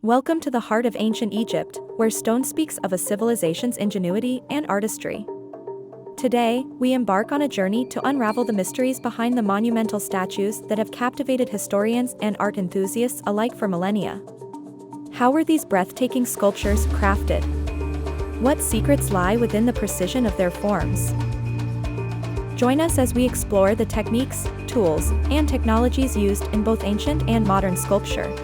Welcome to the heart of ancient Egypt, where stone speaks of a civilization's ingenuity and artistry. Today, we embark on a journey to unravel the mysteries behind the monumental statues that have captivated historians and art enthusiasts alike for millennia. How were these breathtaking sculptures crafted? What secrets lie within the precision of their forms? Join us as we explore the techniques, tools, and technologies used in both ancient and modern sculpture.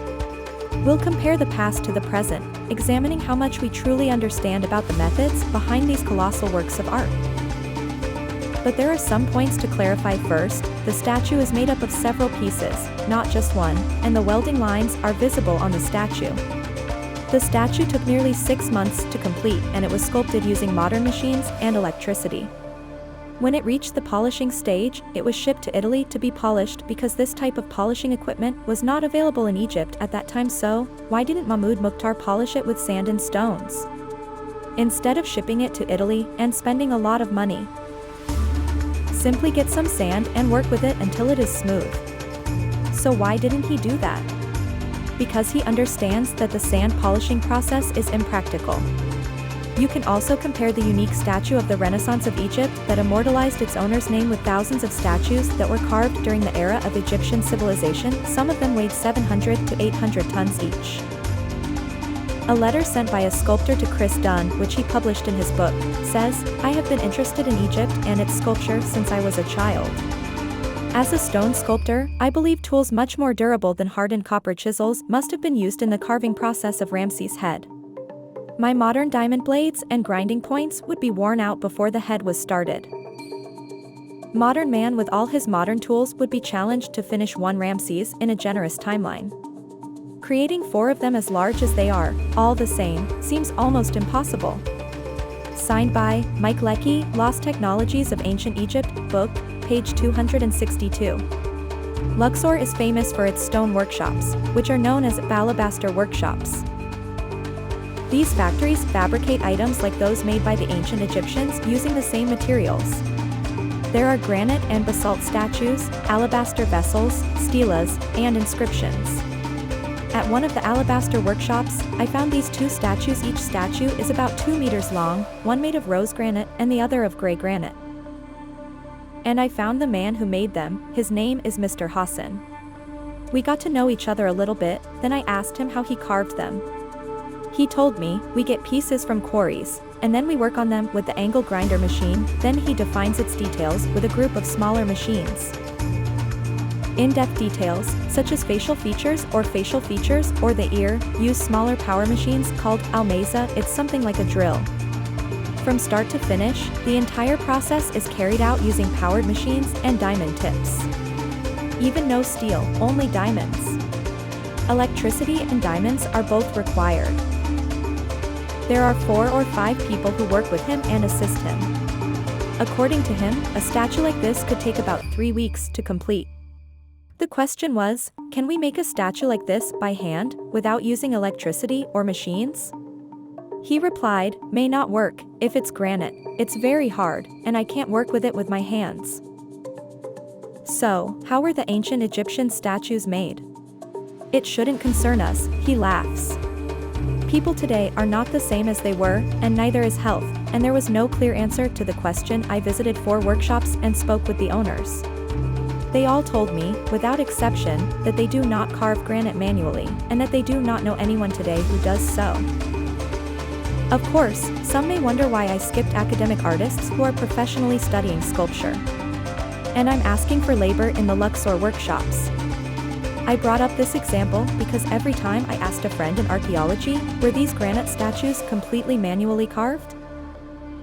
We'll compare the past to the present, examining how much we truly understand about the methods behind these colossal works of art. But there are some points to clarify first. The statue is made up of several pieces, not just one, and the welding lines are visible on the statue. The statue took nearly 6 months to complete, and it was sculpted using modern machines and electricity. When it reached the polishing stage, it was shipped to Italy to be polished because this type of polishing equipment was not available in Egypt at that time. So, why didn't Mahmud Mukhtar polish it with sand and stones, instead of shipping it to Italy and spending a lot of money? Simply get some sand and work with it until it is smooth. So why didn't he do that? Because he understands that the sand polishing process is impractical. You can also compare the unique statue of the Renaissance of Egypt that immortalized its owner's name with thousands of statues that were carved during the era of Egyptian civilization. Some of them weighed 700 to 800 tons each. A letter sent by a sculptor to Chris Dunn, which he published in his book, says, "I have been interested in Egypt and its sculpture since I was a child. As a stone sculptor, I believe tools much more durable than hardened copper chisels must have been used in the carving process of Ramses' head. My modern diamond blades and grinding points would be worn out before the head was started. Modern man with all his modern tools would be challenged to finish one Ramses in a generous timeline. Creating 4 of them as large as they are, all the same, seems almost impossible." Signed by Mike Leckie, Lost Technologies of Ancient Egypt, book, page 262. Luxor is famous for its stone workshops, which are known as alabaster workshops. These factories fabricate items like those made by the ancient Egyptians using the same materials. There are granite and basalt statues, alabaster vessels, stelas, and inscriptions. At one of the alabaster workshops, I found these 2 statues. Each statue is about 2 meters long, one made of rose granite and the other of gray granite. And I found the man who made them. His name is Mr. Hassan. We got to know each other a little bit, then I asked him how he carved them. He told me, "We get pieces from quarries, and then we work on them with the angle grinder machine." Then he defines its details with a group of smaller machines. In-depth details, such as facial features or the ear, use smaller power machines called almeza. It's something like a drill. From start to finish, the entire process is carried out using powered machines and diamond tips. Even no steel, only diamonds. Electricity and diamonds are both required. There are 4 or 5 people who work with him and assist him. According to him, a statue like this could take about 3 weeks to complete. The question was, can we make a statue like this by hand, without using electricity or machines? He replied, "May not work. If it's granite, it's very hard, and I can't work with it with my hands." So, how were the ancient Egyptian statues made? It shouldn't concern us, he laughs. People today are not the same as they were, and neither is health, and there was no clear answer to the question. I visited 4 workshops and spoke with the owners. They all told me, without exception, that they do not carve granite manually, and that they do not know anyone today who does so. Of course, some may wonder why I skipped academic artists who are professionally studying sculpture. And I'm asking for labor in the Luxor workshops. I brought up this example because every time I asked a friend in archaeology, were these granite statues completely manually carved?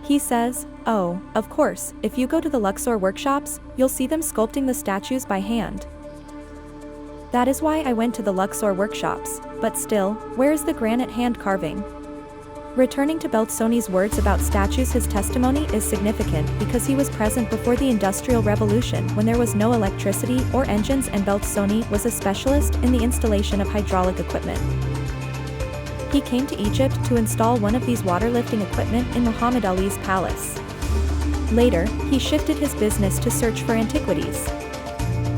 He says, "Oh, of course, if you go to the Luxor workshops, you'll see them sculpting the statues by hand." That is why I went to the Luxor workshops, but still, where is the granite hand carving? Returning to Beltsoni's words about statues, his testimony is significant because he was present before the Industrial Revolution when there was no electricity or engines, and Beltsoni was a specialist in the installation of hydraulic equipment. He came to Egypt to install one of these water-lifting equipment in Muhammad Ali's palace. Later, he shifted his business to search for antiquities.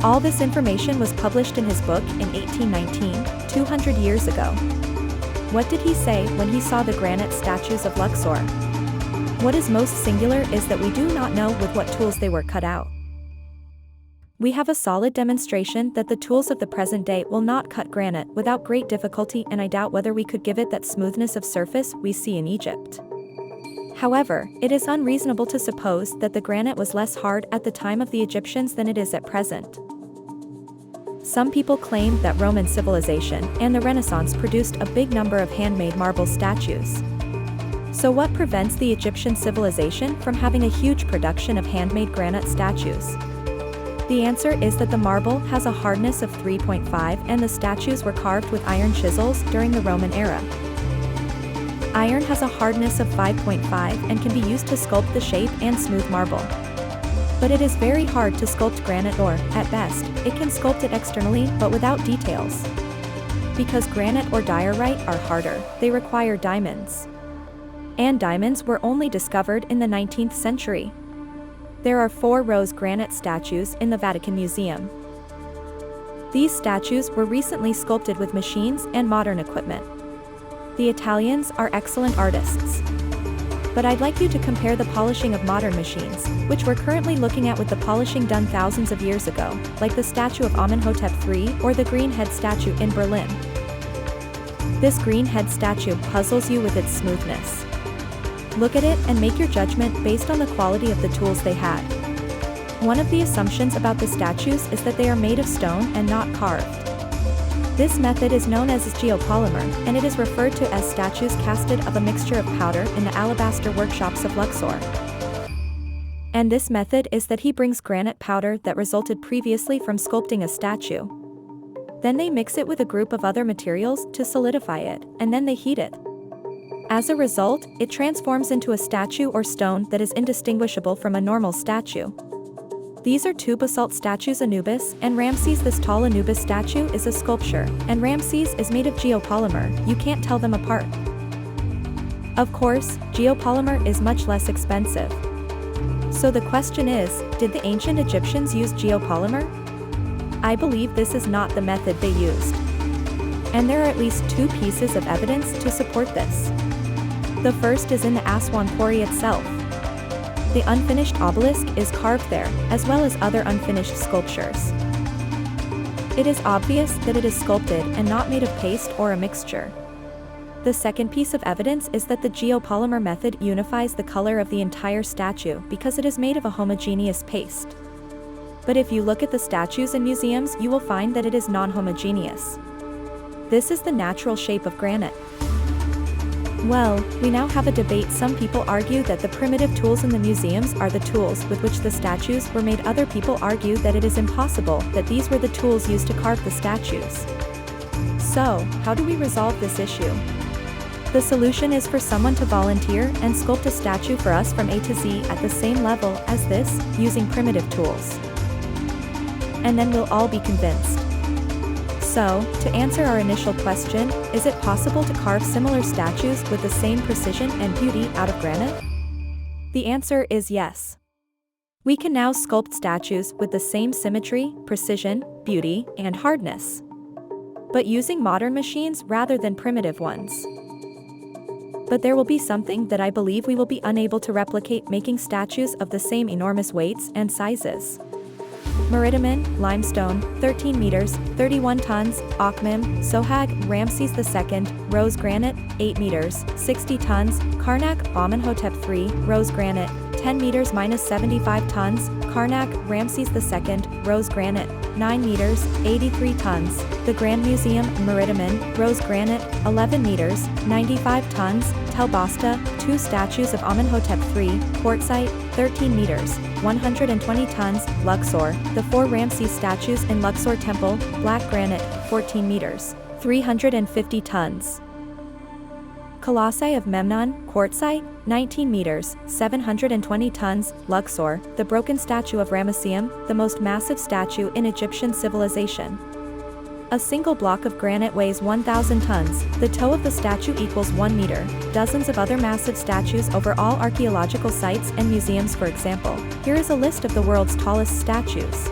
All this information was published in his book in 1819, 200 years ago. What did he say when he saw the granite statues of Luxor? What is most singular is that we do not know with what tools they were cut out. We have a solid demonstration that the tools of the present day will not cut granite without great difficulty, and I doubt whether we could give it that smoothness of surface we see in Egypt. However, it is unreasonable to suppose that the granite was less hard at the time of the Egyptians than it is at present. Some people claim that Roman civilization and the Renaissance produced a big number of handmade marble statues. So what prevents the Egyptian civilization from having a huge production of handmade granite statues? The answer is that the marble has a hardness of 3.5 and the statues were carved with iron chisels during the Roman era. Iron has a hardness of 5.5 and can be used to sculpt the shape and smooth marble. But it is very hard to sculpt granite, or, at best, it can sculpt it externally but without details. Because granite or diorite are harder, they require diamonds. And diamonds were only discovered in the 19th century. There are 4 rose granite statues in the Vatican Museum. These statues were recently sculpted with machines and modern equipment. The Italians are excellent artists. But I'd like you to compare the polishing of modern machines, which we're currently looking at, with the polishing done thousands of years ago, like the statue of Amenhotep III or the green head statue in Berlin. This green head statue puzzles you with its smoothness. Look at it and make your judgment based on the quality of the tools they had. One of the assumptions about the statues is that they are made of stone and not carved. This method is known as geopolymer, and it is referred to as statues casted of a mixture of powder in the alabaster workshops of Luxor. And this method is that he brings granite powder that resulted previously from sculpting a statue. Then they mix it with a group of other materials to solidify it, and then they heat it. As a result, it transforms into a statue or stone that is indistinguishable from a normal statue. These are 2 basalt statues, Anubis and Ramses. This tall Anubis statue is a sculpture, and Ramses is made of geopolymer. You can't tell them apart. Of course, geopolymer is much less expensive. So the question is, did the ancient Egyptians use geopolymer? I believe this is not the method they used. And there are at least 2 pieces of evidence to support this. The first is in the Aswan quarry itself. The unfinished obelisk is carved there, as well as other unfinished sculptures. It is obvious that it is sculpted and not made of paste or a mixture. The second piece of evidence is that the geopolymer method unifies the color of the entire statue because it is made of a homogeneous paste. But if you look at the statues in museums, you will find that it is non-homogeneous. This is the natural shape of granite. Well, we now have a debate. Some people argue that the primitive tools in the museums are the tools with which the statues were made. Other people argue that it is impossible that these were the tools used to carve the statues. So, how do we resolve this issue? The solution is for someone to volunteer and sculpt a statue for us from A to Z at the same level as this, using primitive tools. And then we'll all be convinced. So, to answer our initial question, is it possible to carve similar statues with the same precision and beauty out of granite? The answer is yes. We can now sculpt statues with the same symmetry, precision, beauty, and hardness. But using modern machines rather than primitive ones. But there will be something that I believe we will be unable to replicate: making statues of the same enormous weights and sizes. Meridiman, limestone, 13 meters, 31 tons, Akhmim, Sohag, Ramses II, rose granite, 8 meters, 60 tons, Karnak, Amenhotep III, rose granite, 10 meters minus 75 tons, Karnak, Ramses II, rose granite, 9 meters, 83 tons, the Grand Museum, Meridiman, rose granite, 11 meters, 95 tons, Tel Basta, 2 statues of Amenhotep III, quartzite, 13 meters, 120 tons, Luxor, the 4 Ramses statues in Luxor Temple, black granite, 14 meters, 350 tons. Colossi of Memnon, quartzite, 19 meters, 720 tons, Luxor, the broken statue of Ramesseum, the most massive statue in Egyptian civilization. A single block of granite weighs 1,000 tons, the toe of the statue equals 1 meter, dozens of other massive statues over all archaeological sites and museums. For example, here is a list of the world's tallest statues.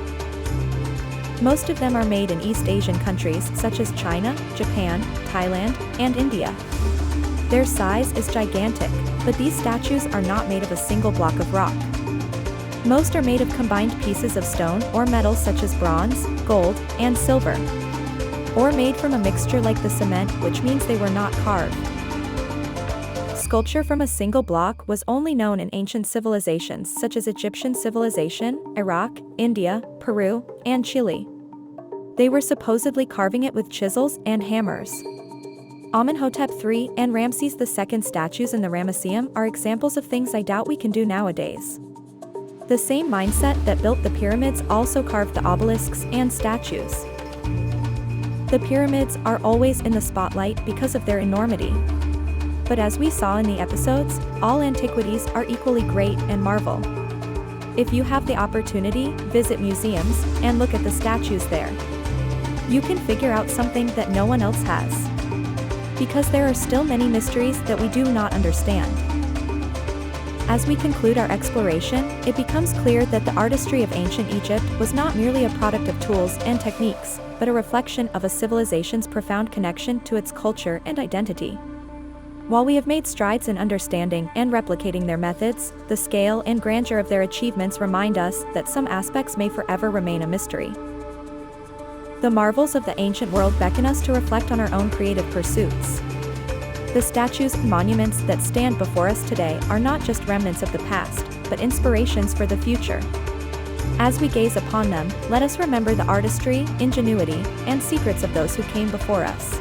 Most of them are made in East Asian countries such as China, Japan, Thailand, and India. Their size is gigantic, but these statues are not made of a single block of rock. Most are made of combined pieces of stone or metal such as bronze, gold, and silver. Or made from a mixture like the cement, which means they were not carved. Sculpture from a single block was only known in ancient civilizations such as Egyptian civilization, Iraq, India, Peru, and Chile. They were supposedly carving it with chisels and hammers. Amenhotep III and Ramses II statues in the Ramesseum are examples of things I doubt we can do nowadays. The same mindset that built the pyramids also carved the obelisks and statues. The pyramids are always in the spotlight because of their enormity. But as we saw in the episodes, all antiquities are equally great and marvel. If you have the opportunity, visit museums and look at the statues there. You can figure out something that no one else has. Because there are still many mysteries that we do not understand. As we conclude our exploration, it becomes clear that the artistry of ancient Egypt was not merely a product of tools and techniques, but a reflection of a civilization's profound connection to its culture and identity. While we have made strides in understanding and replicating their methods, the scale and grandeur of their achievements remind us that some aspects may forever remain a mystery. The marvels of the ancient world beckon us to reflect on our own creative pursuits. The statues and monuments that stand before us today are not just remnants of the past, but inspirations for the future. As we gaze upon them, let us remember the artistry, ingenuity, and secrets of those who came before us.